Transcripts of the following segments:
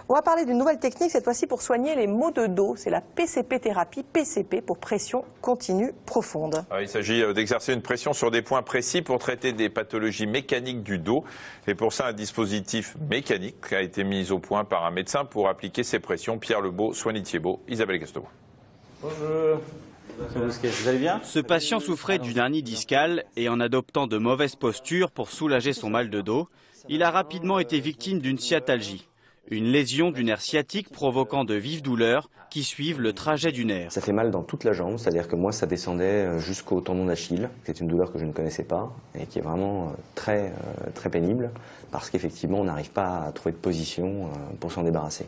On va parler d'une nouvelle technique, cette fois-ci pour soigner les maux de dos. C'est la PCP-thérapie, PCP pour pression continue profonde. Il s'agit d'exercer une pression sur des points précis pour traiter des pathologies mécaniques du dos. Et pour ça, un dispositif mécanique a été mis au point par un médecin pour appliquer ces pressions. Pierre Lebeau, Soigny Thiebaud, Isabelle Gasteau. Bonjour. Vous allez bien ? Ce patient souffrait d'une hernie discale et en adoptant de mauvaises postures pour soulager son mal de dos, il a rapidement été victime d'une sciatalgie, une lésion du nerf sciatique provoquant de vives douleurs qui suivent le trajet du nerf. Ça fait mal dans toute la jambe, c'est-à-dire que moi ça descendait jusqu'au tendon d'Achille. C'est une douleur que je ne connaissais pas et qui est vraiment très pénible parce qu'effectivement on n'arrive pas à trouver de position pour s'en débarrasser.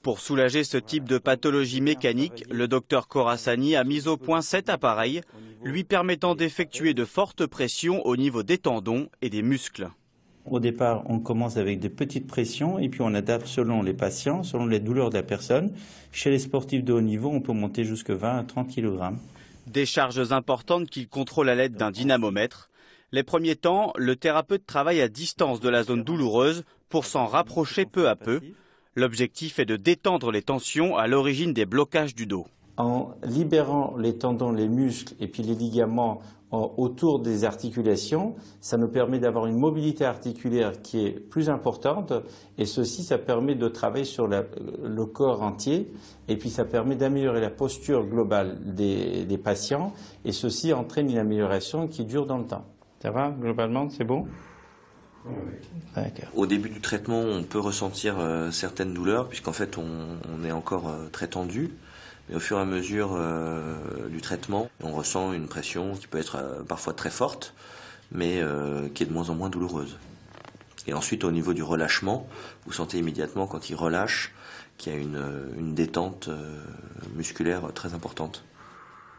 Pour soulager ce type de pathologie mécanique, le docteur Khorassani a mis au point cet appareil, lui permettant d'effectuer de fortes pressions au niveau des tendons et des muscles. Au départ, on commence avec de petites pressions et puis on adapte selon les patients, selon les douleurs de la personne. Chez les sportifs de haut niveau, on peut monter jusqu'à 20 à 30 kg. Des charges importantes qu'il contrôle à l'aide d'un dynamomètre. Les premiers temps, le thérapeute travaille à distance de la zone douloureuse pour s'en rapprocher peu à peu. L'objectif est de détendre les tensions à l'origine des blocages du dos. En libérant les tendons, les muscles et puis les ligaments autour des articulations, ça nous permet d'avoir une mobilité articulaire qui est plus importante et ceci, ça permet de travailler sur le corps entier et puis ça permet d'améliorer la posture globale des patients et ceci entraîne une amélioration qui dure dans le temps. Ça va, globalement, c'est bon ? Au début du traitement, on peut ressentir certaines douleurs puisqu'en fait on est encore très tendu. Mais au fur et à mesure du traitement, on ressent une pression qui peut être parfois très forte, mais qui est de moins en moins douloureuse. Et ensuite, au niveau du relâchement, vous sentez immédiatement quand il relâche qu'il y a une détente musculaire très importante.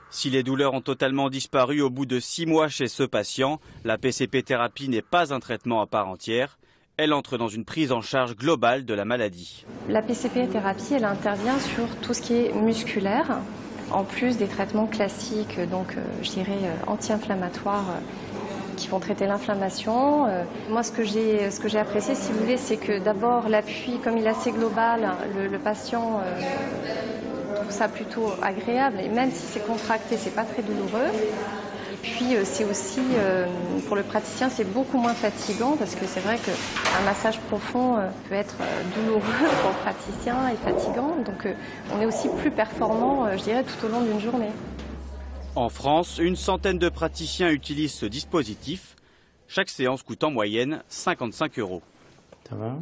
Si les douleurs ont totalement disparu au bout de 6 mois chez ce patient, la PCP-thérapie n'est pas un traitement à part entière. Elle entre dans une prise en charge globale de la maladie. La PCP-thérapie, elle intervient sur tout ce qui est musculaire, en plus des traitements classiques, donc je dirais anti-inflammatoires, qui vont traiter l'inflammation. Moi, ce que j'ai apprécié, si vous voulez, c'est que d'abord l'appui, comme il est assez global, le patient trouve ça plutôt agréable, et même si c'est contracté, c'est pas très douloureux. Puis c'est aussi, pour le praticien, c'est beaucoup moins fatigant parce que c'est vrai qu'un massage profond peut être douloureux pour le praticien et fatigant. Donc on est aussi plus performant, je dirais, tout au long d'une journée. En France, une centaine de praticiens utilisent ce dispositif. Chaque séance coûte en moyenne 55 €. Ça va ?